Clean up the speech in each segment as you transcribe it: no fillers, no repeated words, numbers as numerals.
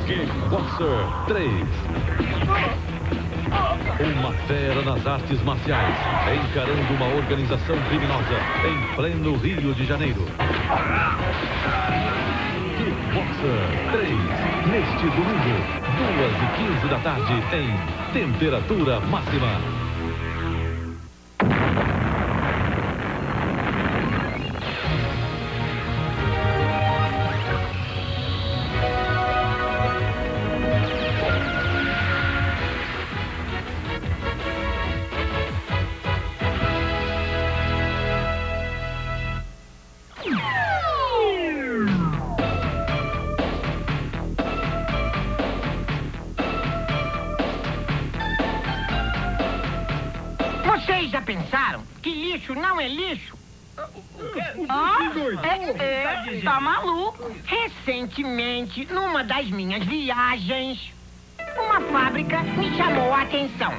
Kickboxer 3. Uma fera nas artes marciais, encarando uma organização criminosa em pleno Rio de Janeiro. Kickboxer 3, neste domingo, 2h15 da tarde, em temperatura máxima. Vocês já pensaram que lixo não é lixo? Tá maluco? Recentemente, numa das minhas viagens, uma fábrica me chamou a atenção.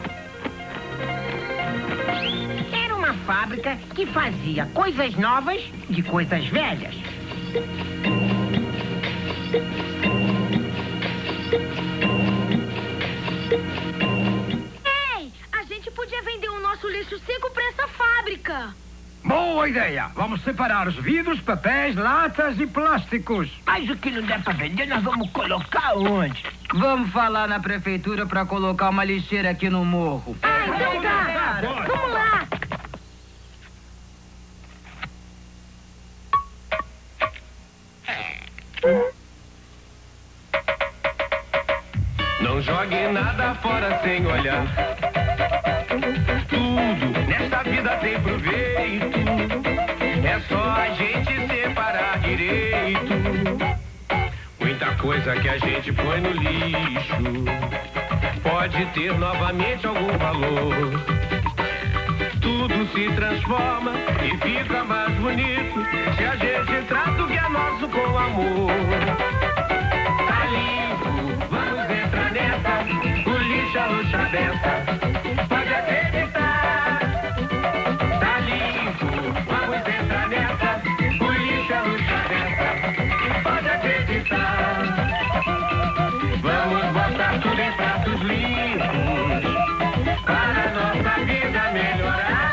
Era uma fábrica que fazia coisas novas de coisas velhas. Podia vender o nosso lixo seco para essa fábrica. Boa ideia! Vamos separar os vidros, papéis, latas e plásticos. Mas o que não der para vender, nós vamos colocar onde? Vamos falar na prefeitura para colocar uma lixeira aqui no morro. Então tá! Vamos lá! Não jogue nada fora sem olhar. Tudo nesta vida tem proveito. É só a gente separar direito. Muita coisa que a gente põe no lixo pode ter novamente algum valor. Tudo se transforma e fica mais bonito se a gente trata o que é nosso com amor. Tá limpo, vamos entrar nessa. O lixo é luxa dessa. Pode acreditar. Tá limpo, vamos entrar nessa. O lixo é luxa dessa. Pode acreditar. Vamos botar tudo em pratos limpos para nossa vida melhorar.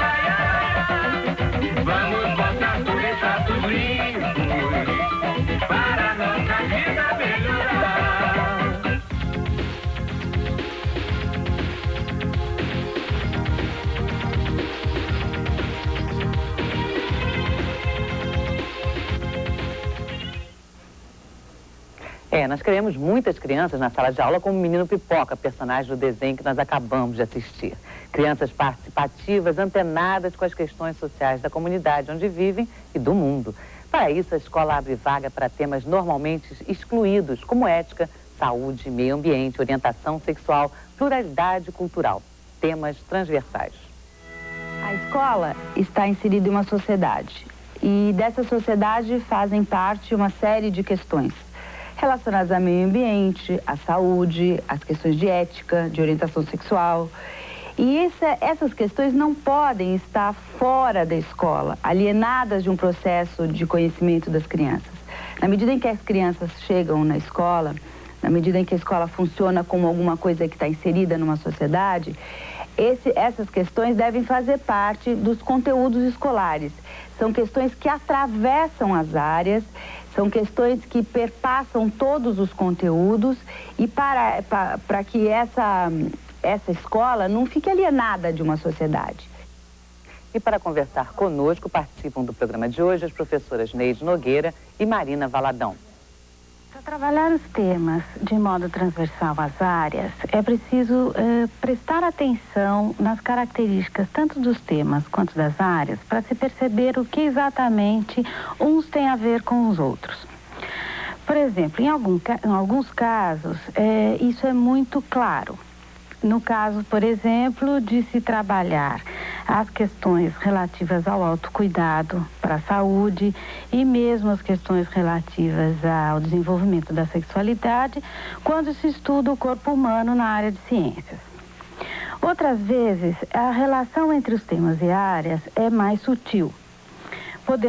Vamos botar tudo em pratos limpos para nossa vida melhorar. Nós queremos muitas crianças na sala de aula como o Menino Pipoca, personagem do desenho que nós acabamos de assistir. Crianças participativas, antenadas com as questões sociais da comunidade onde vivem e do mundo. Para isso, a escola abre vaga para temas normalmente excluídos, como ética, saúde, meio ambiente, orientação sexual, pluralidade cultural. Temas transversais. A escola está inserida em uma sociedade e dessa sociedade fazem parte uma série de questões relacionadas ao meio ambiente, à saúde, às questões de ética, de orientação sexual. E essas questões não podem estar fora da escola, alienadas de um processo de conhecimento das crianças. Na medida em que as crianças chegam na escola, na medida em que a escola funciona como alguma coisa que está inserida numa sociedade, essas questões devem fazer parte dos conteúdos escolares. São questões que atravessam as áreas, são questões que perpassam todos os conteúdos e para que essa escola não fique alienada de uma sociedade. E para conversar conosco, participam do programa de hoje as professoras Neide Nogueira e Marina Valadão. Para trabalhar os temas de modo transversal às áreas, é preciso prestar atenção nas características tanto dos temas quanto das áreas para se perceber o que exatamente uns têm a ver com os outros. Por exemplo, em alguns casos, isso é muito claro. No caso, por exemplo, de se trabalhar as questões relativas ao autocuidado para a saúde e mesmo as questões relativas ao desenvolvimento da sexualidade, quando se estuda o corpo humano na área de ciências. Outras vezes, a relação entre os temas e áreas é mais sutil.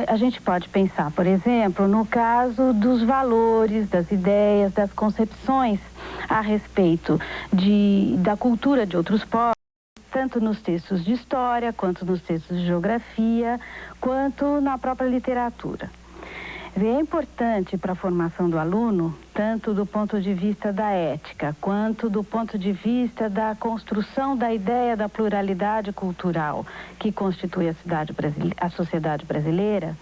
A gente pode pensar, por exemplo, no caso dos valores, das ideias, das concepções a respeito da cultura de outros povos, tanto nos textos de história, quanto nos textos de geografia, quanto na própria literatura. É importante para a formação do aluno, tanto do ponto de vista da ética, quanto do ponto de vista da construção da ideia da pluralidade cultural que constitui a sociedade brasileira,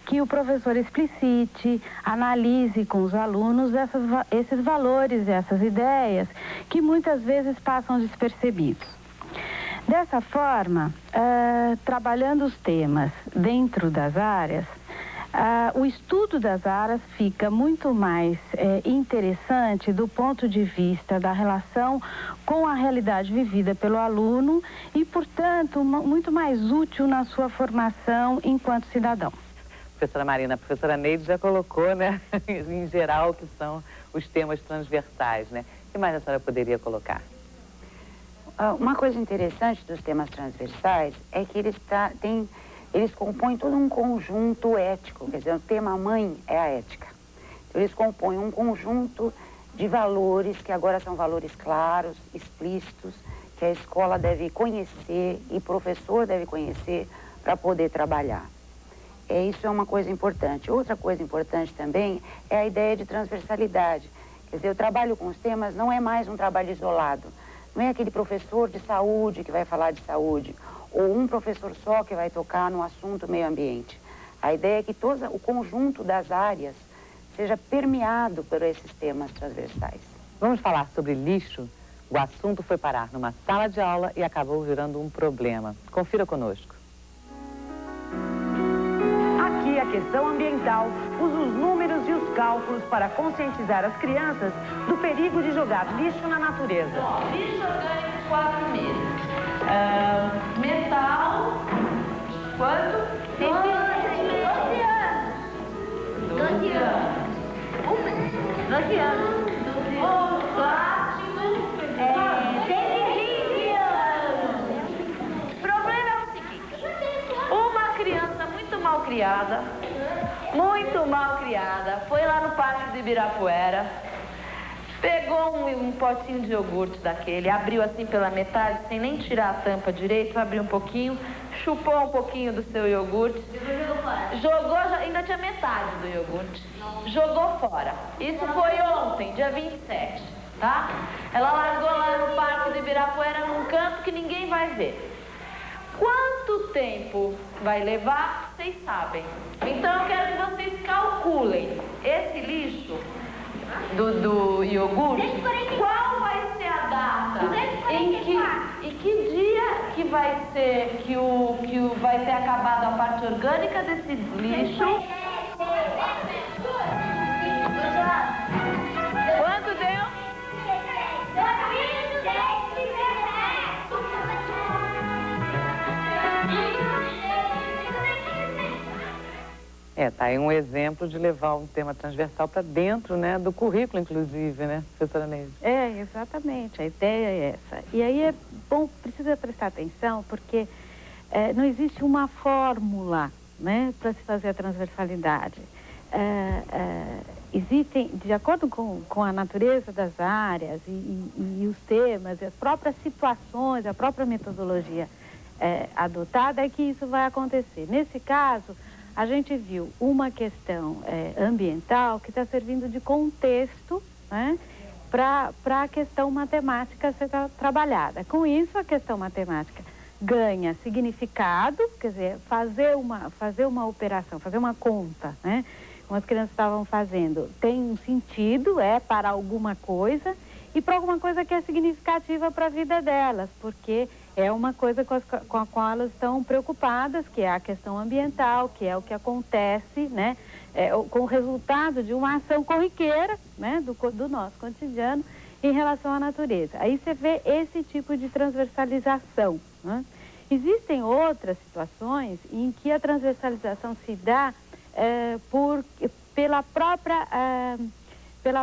que o professor explicite, analise com os alunos esses valores, essas ideias, que muitas vezes passam despercebidos. Dessa forma, trabalhando os temas dentro das áreas, o estudo das áreas fica muito mais interessante do ponto de vista da relação com a realidade vivida pelo aluno e, portanto, muito mais útil na sua formação enquanto cidadão. Professora Marina, a professora Neide já colocou, né, em geral, que são os temas transversais, né? O que mais a senhora poderia colocar? Uma coisa interessante dos temas transversais é que eles compõem todo um conjunto ético, quer dizer, o tema-mãe é a ética. Então, eles compõem um conjunto de valores que agora são valores claros, explícitos, que a escola deve conhecer e o professor deve conhecer para poder trabalhar. Isso é uma coisa importante. Outra coisa importante também é a ideia de transversalidade. Quer dizer, o trabalho com os temas não é mais um trabalho isolado. Não é aquele professor de saúde que vai falar de saúde, ou um professor só que vai tocar no assunto meio ambiente. A ideia é que todo o conjunto das áreas seja permeado por esses temas transversais. Vamos falar sobre lixo? O assunto foi parar numa sala de aula e acabou gerando um problema. Confira conosco. Aqui a questão ambiental usa os números e os cálculos para conscientizar as crianças do perigo de jogar lixo na natureza. Lixo orgânico 4 meses. Metal, quanto? 12 anos. 12 anos. 12 anos. O plástico, 120 anos. O problema é o seguinte, uma criança muito mal criada, foi lá no Parque do Ibirapuera, pegou um potinho de iogurte daquele, abriu assim pela metade, sem nem tirar a tampa direito, abriu um pouquinho, chupou um pouquinho do seu iogurte, jogou, ainda tinha metade do iogurte, jogou fora. Isso foi ontem, dia 27, tá? Ela largou lá no Parque do Ibirapuera, num canto que ninguém vai ver. Quanto tempo vai levar, vocês sabem. Então eu quero que vocês calculem esse lixo do iogurte, qual vai ser a data e que dia que vai ser que vai ter acabado a parte orgânica desse lixo. Quanto deu? Tá aí um exemplo de levar um tema transversal para dentro, né, do currículo, inclusive, né, professora Neide? Exatamente, a ideia é essa. E aí é bom, precisa prestar atenção, porque não existe uma fórmula, né, para se fazer a transversalidade. Existem, de acordo com a natureza das áreas e os temas, as próprias situações, a própria metodologia adotada, é que isso vai acontecer. Nesse caso, a gente viu uma questão ambiental que está servindo de contexto, né, para a questão matemática ser trabalhada. Com isso, a questão matemática ganha significado, quer dizer, fazer uma operação, fazer uma conta, né, como as crianças estavam fazendo, tem um sentido, para alguma coisa, e para alguma coisa que é significativa para a vida delas, porque é uma coisa com a qual elas estão preocupadas, que é a questão ambiental, que é o que acontece, né, com o resultado de uma ação corriqueira, né, do nosso cotidiano em relação à natureza. Aí você vê esse tipo de transversalização, né? Existem outras situações em que a transversalização se dá pela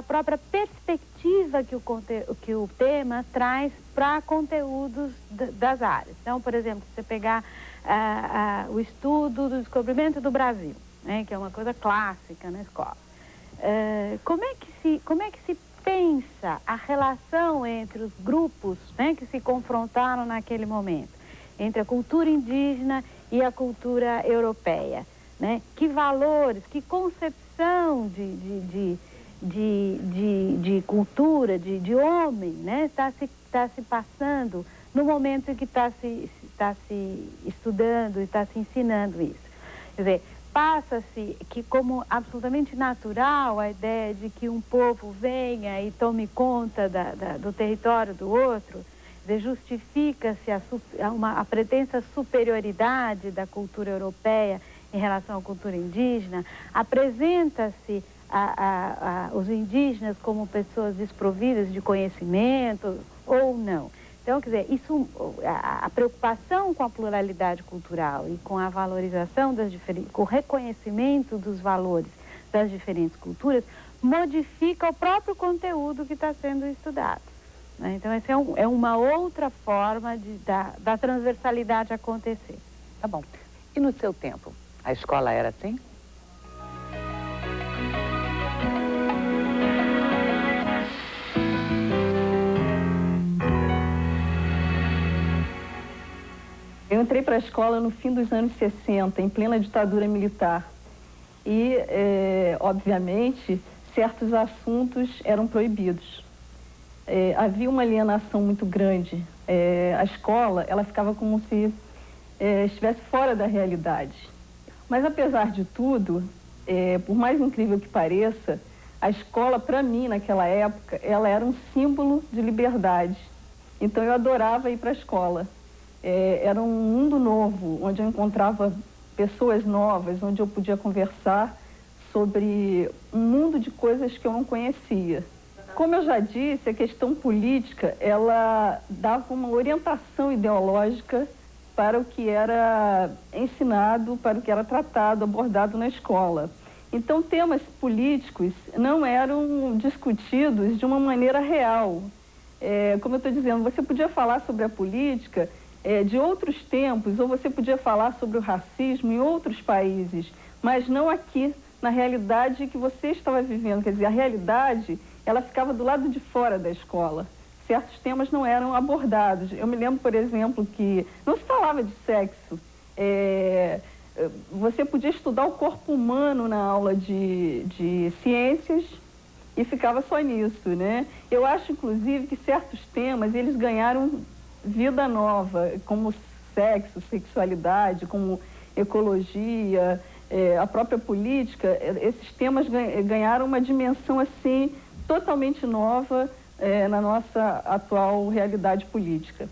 própria perspectiva que o tema traz para conteúdos das áreas. Então, por exemplo, se você pegar o estudo do descobrimento do Brasil, né, que é uma coisa clássica na escola, como é que se pensa passa a relação entre os grupos, né, que se confrontaram naquele momento, entre a cultura indígena e a cultura europeia, né? Que valores, que concepção de cultura, de homem, né, está se passando no momento em que está se estudando e está se ensinando isso. Quer dizer, passa-se que como absolutamente natural a ideia de que um povo venha e tome conta do território do outro, justifica-se a pretensa superioridade da cultura europeia em relação à cultura indígena, apresenta-se os indígenas como pessoas desprovidas de conhecimento ou não. Então, quer dizer, a preocupação com a pluralidade cultural e com a valorização com o reconhecimento dos valores das diferentes culturas modifica o próprio conteúdo que está sendo estudado, né? Então, essa é uma outra forma da transversalidade acontecer. Tá bom. E no seu tempo, a escola era assim? Eu entrei para a escola no fim dos anos 60, em plena ditadura militar. E, obviamente, certos assuntos eram proibidos. Havia uma alienação muito grande. A escola, ela ficava como se estivesse fora da realidade. Mas, apesar de tudo, por mais incrível que pareça, a escola, para mim, naquela época, ela era um símbolo de liberdade. Então, eu adorava ir para a escola. Era um mundo novo, onde eu encontrava pessoas novas, onde eu podia conversar sobre um mundo de coisas que eu não conhecia. Como eu já disse, a questão política, ela dava uma orientação ideológica para o que era ensinado, para o que era tratado, abordado na escola. Então, temas políticos não eram discutidos de uma maneira real. Como eu estou dizendo, você podia falar sobre a política de outros tempos, ou você podia falar sobre o racismo em outros países, mas não aqui, na realidade que você estava vivendo. Quer dizer, a realidade, ela ficava do lado de fora da escola. Certos temas não eram abordados. Eu me lembro, por exemplo, que não se falava de sexo. Você podia estudar o corpo humano na aula de ciências e ficava só nisso, né? Eu acho, inclusive, que certos temas, eles ganharam vida nova, como sexo, sexualidade, como ecologia, a própria política. Esses temas ganharam uma dimensão, assim, totalmente nova na nossa atual realidade política.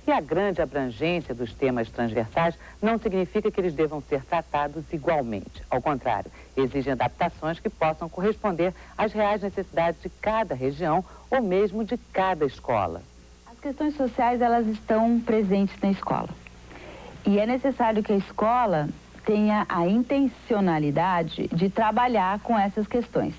E a grande abrangência dos temas transversais não significa que eles devam ser tratados igualmente. Ao contrário, exigem adaptações que possam corresponder às reais necessidades de cada região ou mesmo de cada escola. As questões sociais, elas estão presentes na escola. E é necessário que a escola tenha a intencionalidade de trabalhar com essas questões.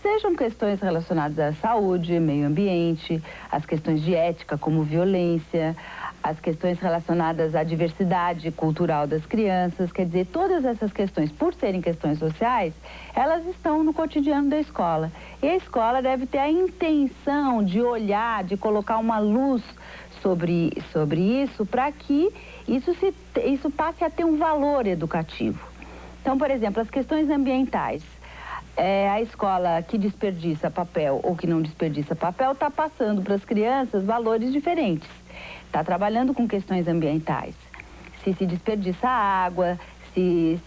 Sejam questões relacionadas à saúde, meio ambiente, as questões de ética, como violência, as questões relacionadas à diversidade cultural das crianças. Quer dizer, todas essas questões, por serem questões sociais, elas estão no cotidiano da escola. E a escola deve ter a intenção de olhar, de colocar uma luz sobre isso, para que isso passe a ter um valor educativo. Então, por exemplo, as questões ambientais. A escola que desperdiça papel ou que não desperdiça papel está passando para as crianças valores diferentes. Está trabalhando com questões ambientais. Se desperdiça água, se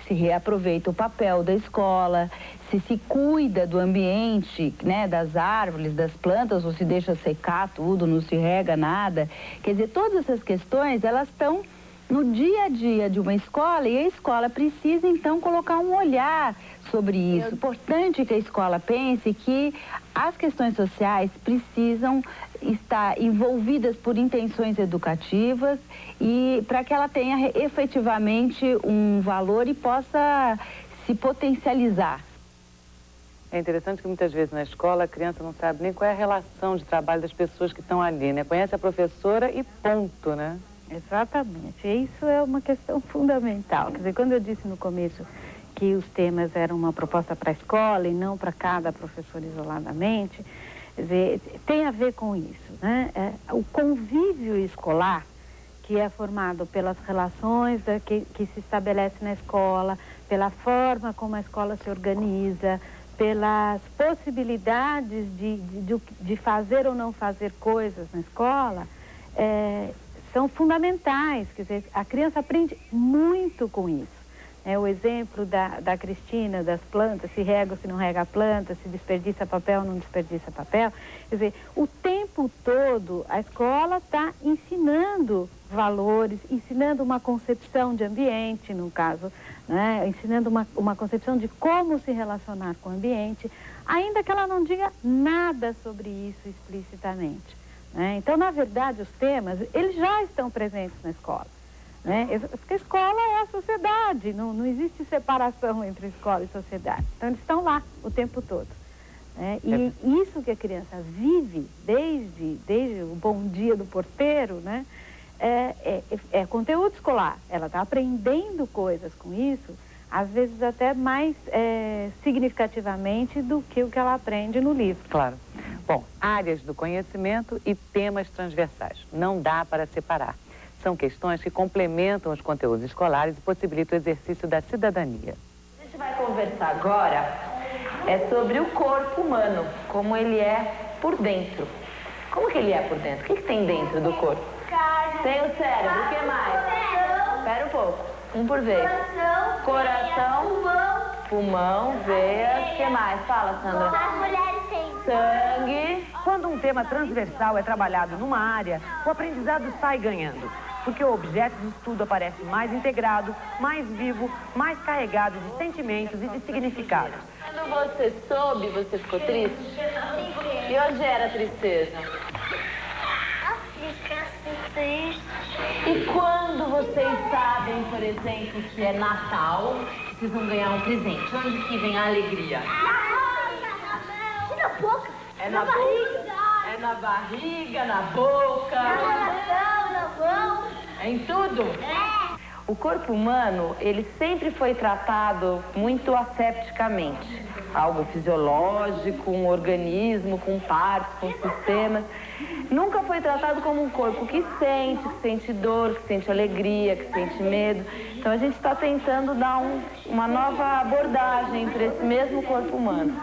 reaproveita o papel da escola, se cuida do ambiente, né, das árvores, das plantas, ou se deixa secar tudo, não se rega nada. Quer dizer, todas essas questões, elas estão no dia a dia de uma escola e a escola precisa, então, colocar um olhar sobre isso. É importante que a escola pense que as questões sociais precisam estar envolvidas por intenções educativas e para que ela tenha efetivamente um valor e possa se potencializar. É interessante que muitas vezes na escola a criança não sabe nem qual é a relação de trabalho das pessoas que estão ali, né? Conhece a professora e ponto, né? Exatamente. Isso é uma questão fundamental. Quer dizer, quando eu disse no começo que os temas eram uma proposta para a escola e não para cada professor isoladamente, quer dizer, tem a ver com isso, né? O convívio escolar, que é formado pelas relações que se estabelecem na escola, pela forma como a escola se organiza, pelas possibilidades de fazer ou não fazer coisas na escola, são fundamentais. Quer dizer, a criança aprende muito com isso. O exemplo da Cristina, das plantas, se rega ou se não rega a planta, se desperdiça papel ou não desperdiça papel. Quer dizer, o tempo todo a escola está ensinando valores, ensinando uma concepção de ambiente, no caso, né? Ensinando uma concepção de como se relacionar com o ambiente, ainda que ela não diga nada sobre isso explicitamente, né? Então, na verdade, os temas, eles já estão presentes na escola, né? Porque a escola é a sociedade, não existe separação entre escola e sociedade. Então, eles estão lá o tempo todo, né? E isso que a criança vive desde o bom dia do porteiro, né? É conteúdo escolar. Ela está aprendendo coisas com isso, às vezes até mais significativamente do que o que ela aprende no livro. Claro. Bom, áreas do conhecimento e temas transversais. Não dá para separar. São questões que complementam os conteúdos escolares e possibilitam o exercício da cidadania. A gente vai conversar agora sobre o corpo humano, como ele é por dentro. Como que ele é por dentro? O que tem dentro do corpo? Tem o cérebro, o que mais? Espera um pouco, um por vez. Coração, pulmão, veias, o que mais? Fala, Sandra. As mulheres têm sangue. Quando um tema transversal é trabalhado numa área, o aprendizado sai ganhando, porque o objeto de estudo aparece mais integrado, mais vivo, mais carregado de sentimentos e de significados. Quando você soube, você ficou triste? E onde era a tristeza? E quando vocês sabem, por exemplo, que é Natal, vocês vão ganhar um presente, onde que vem a alegria? Na boca. É na barriga. É na barriga, na boca. Na coração, na mão. É em tudo? O corpo humano, ele sempre foi tratado muito assepticamente. Algo fisiológico, um organismo com partes, com sistemas. Nunca foi tratado como um corpo que sente dor, que sente alegria, que sente medo. Então a gente está tentando dar uma nova abordagem para esse mesmo corpo humano.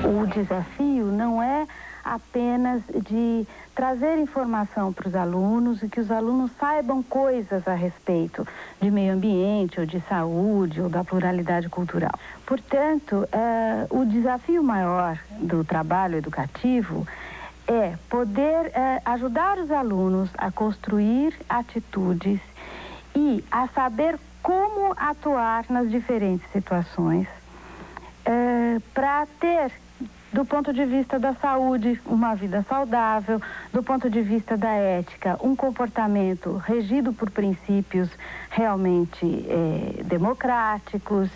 O desafio não é apenas de trazer informação para os alunos e que os alunos saibam coisas a respeito de meio ambiente, ou de saúde, ou da pluralidade cultural. Portanto, o desafio maior do trabalho educativo é poder ajudar os alunos a construir atitudes e a saber como atuar nas diferentes situações para ter, do ponto de vista da saúde, uma vida saudável, do ponto de vista da ética, um comportamento regido por princípios realmente democráticos,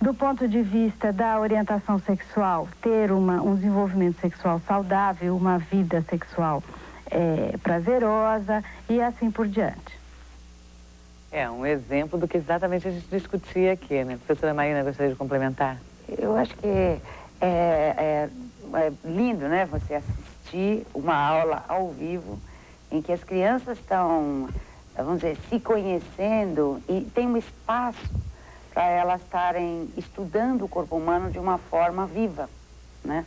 do ponto de vista da orientação sexual, ter um desenvolvimento sexual saudável, uma vida sexual prazerosa e assim por diante. É um exemplo do que exatamente a gente discutia aqui, né? Professora Marina, gostaria de complementar? Eu acho que é lindo, né, você assistir uma aula ao vivo em que as crianças estão, vamos dizer, se conhecendo e tem um espaço para elas estarem estudando o corpo humano de uma forma viva, né?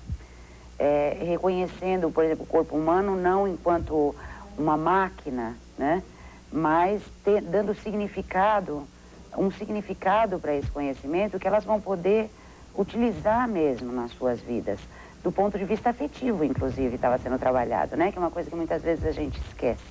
Reconhecendo, por exemplo, o corpo humano não enquanto uma máquina, né? Mas dando significado, um significado para esse conhecimento que elas vão poder utilizar mesmo nas suas vidas, do ponto de vista afetivo, inclusive, estava sendo trabalhado, né? Que é uma coisa que muitas vezes a gente esquece.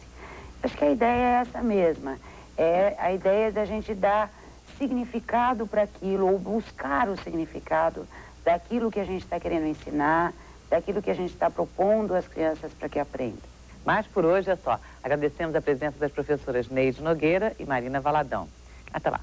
Acho que a ideia é essa mesma, é a ideia da gente dar significado para aquilo, ou buscar o significado daquilo que a gente está querendo ensinar, daquilo que a gente está propondo às crianças para que aprendam. Mas por hoje é só. Agradecemos a presença das professoras Neide Nogueira e Marina Valadão. Até lá.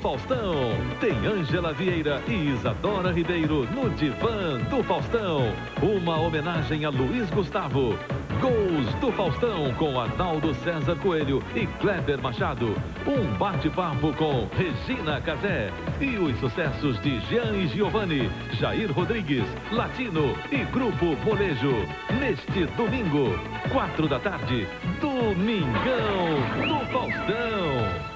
Faustão. Tem Ângela Vieira e Isadora Ribeiro no Divã do Faustão. Uma homenagem a Luiz Gustavo. Gols do Faustão com Arnaldo César Coelho e Kleber Machado. Um bate-papo com Regina Casé. E os sucessos de Jean e Giovanni, Jair Rodrigues, Latino e Grupo Molejo. Neste domingo, 4 da tarde, Domingão do Faustão.